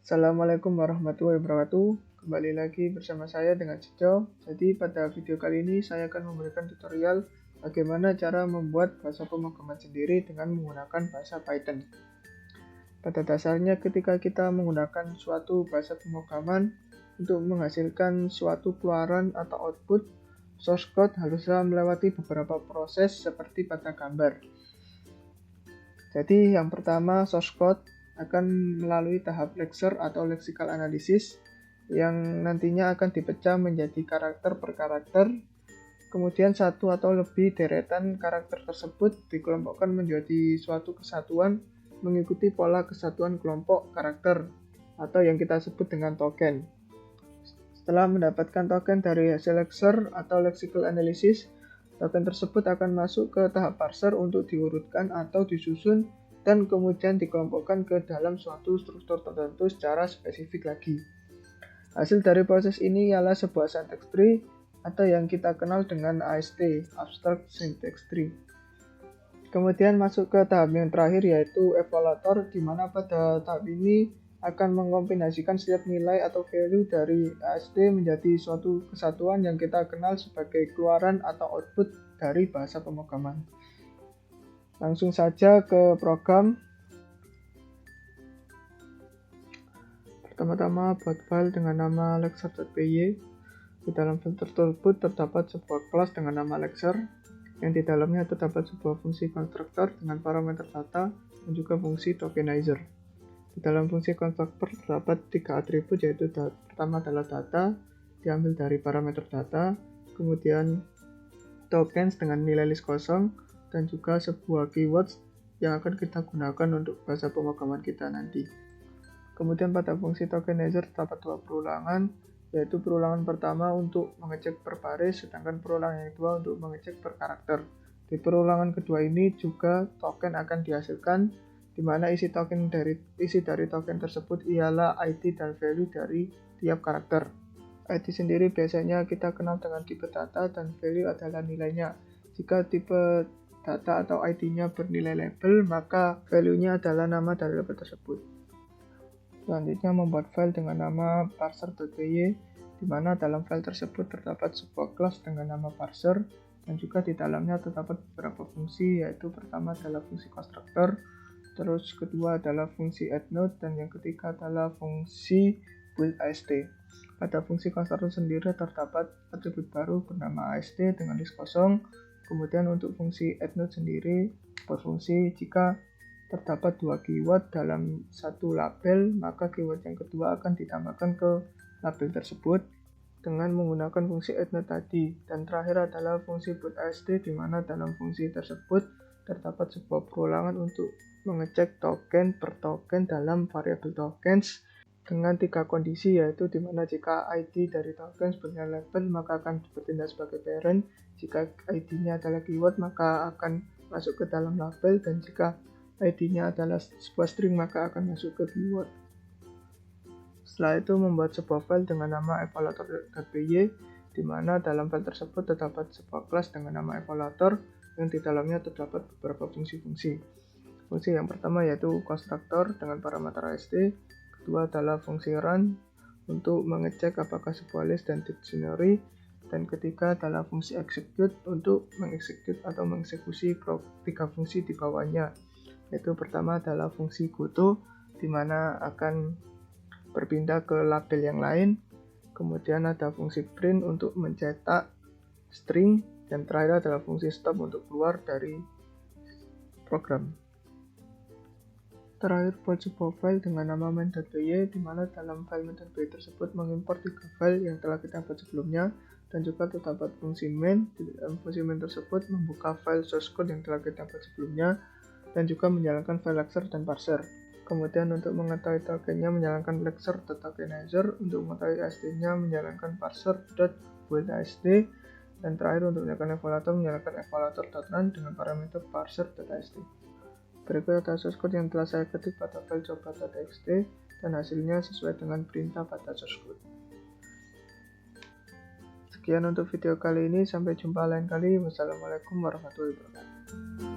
Assalamualaikum warahmatullahi wabarakatuh. Kembali lagi bersama saya dengan Cico. Jadi pada video kali ini saya akan memberikan tutorial bagaimana cara membuat bahasa pemrograman sendiri dengan menggunakan bahasa Python. Pada dasarnya ketika kita menggunakan suatu bahasa pemrograman untuk menghasilkan suatu keluaran atau output, source code haruslah melewati beberapa proses seperti pada gambar. Jadi yang pertama, source code akan melalui tahap lexer atau lexical analysis yang nantinya akan dipecah menjadi karakter per karakter. Kemudian satu atau lebih deretan karakter tersebut dikelompokkan menjadi suatu kesatuan mengikuti pola kesatuan kelompok karakter atau yang kita sebut dengan token. Setelah mendapatkan token dari hasil lexer atau lexical analysis, token tersebut akan masuk ke tahap parser untuk diurutkan atau disusun dan kemudian dikelompokkan ke dalam suatu struktur tertentu secara spesifik lagi. Hasil dari proses ini ialah sebuah syntax tree atau yang kita kenal dengan AST, Abstract Syntax Tree. Kemudian masuk ke tahap yang terakhir yaitu evaluator, di mana pada tahap ini akan mengkombinasikan setiap nilai atau value dari AST menjadi suatu kesatuan yang kita kenal sebagai keluaran atau output dari bahasa pemrograman. Langsung saja ke program. Pertama-tama buat file dengan nama lexer.py. Di dalam file tersebut terdapat sebuah kelas dengan nama lexer, yang di dalamnya terdapat sebuah fungsi konstruktor dengan parameter data dan juga fungsi tokenizer. Di dalam fungsi konstruktor terdapat 3 atribut, yaitu pertama adalah data, diambil dari parameter data, kemudian tokens dengan nilai list kosong, dan juga sebuah keywords yang akan kita gunakan untuk bahasa pemrograman kita nanti. Kemudian pada fungsi tokenizer terdapat 2 perulangan, yaitu perulangan pertama untuk mengecek per baris, sedangkan perulangan yang kedua untuk mengecek per karakter. Di perulangan kedua ini juga token akan dihasilkan, di mana isi dari token tersebut ialah ID dan value dari tiap karakter. ID sendiri biasanya kita kenal dengan tipe data dan value adalah nilainya. Jika tipe data atau ID-nya bernilai label, maka value-nya adalah nama dari label tersebut. Selanjutnya membuat file dengan nama parser.py, di mana dalam file tersebut terdapat sebuah kelas dengan nama parser, dan juga di dalamnya terdapat beberapa fungsi, yaitu pertama adalah fungsi konstruktor, terus kedua adalah fungsi addNode, dan yang ketiga adalah fungsi build.ast. Pada fungsi konstruktor sendiri terdapat atribut baru bernama ast dengan list kosong. Kemudian untuk fungsi addNode sendiri berfungsi jika terdapat 2 keyword dalam satu label, maka keyword yang kedua akan ditambahkan ke label tersebut dengan menggunakan fungsi addNode tadi. Dan terakhir adalah fungsi build.ast, di mana dalam fungsi tersebut terdapat sebuah perulangan untuk mengecek token per token dalam variabel tokens dengan 3 kondisi, yaitu di mana jika ID dari tokens bernilai label maka akan bertindak sebagai parent, jika ID-nya adalah keyword maka akan masuk ke dalam label, dan jika ID-nya adalah sebuah string maka akan masuk ke keyword. Setelah itu membuat sebuah file dengan nama evaluator.py, di mana dalam file tersebut terdapat sebuah kelas dengan nama evaluator yang di dalamnya terdapat beberapa fungsi-fungsi. Fungsi yang pertama yaitu konstruktor dengan parameter ast, kedua adalah fungsi run untuk mengecek apakah sebuah list dan dictionary, dan ketiga adalah fungsi execute untuk mengeksekut atau mengeksekusi 3 fungsi di bawahnya, yaitu pertama adalah fungsi goto, di mana akan berpindah ke label yang lain, kemudian ada fungsi print untuk mencetak string, dan terakhir adalah fungsi stop untuk keluar dari program. Terakhir buat sebuah file dengan nama main.py, di mana dalam file main.py tersebut mengimport 3 file yang telah kita buat sebelumnya, dan juga terdapat fungsi main. Di dalam fungsi main tersebut membuka file source code yang telah kita buat sebelumnya, dan juga menjalankan file lexer dan parser. Kemudian untuk mengetahui tokennya menjalankan lexer.tokenizer, untuk mengetahui ast-nya menjalankan parser.build.ast, dan terakhir untuk menjalankan evaluator menjalankan evaluator.run dengan parameter parser.ast. Berikut adalah source code yang telah saya ketik pada file coba.txt dan hasilnya sesuai dengan perintah pada source code. Sekian untuk video kali ini, sampai jumpa lain kali. Wassalamualaikum warahmatullahi wabarakatuh.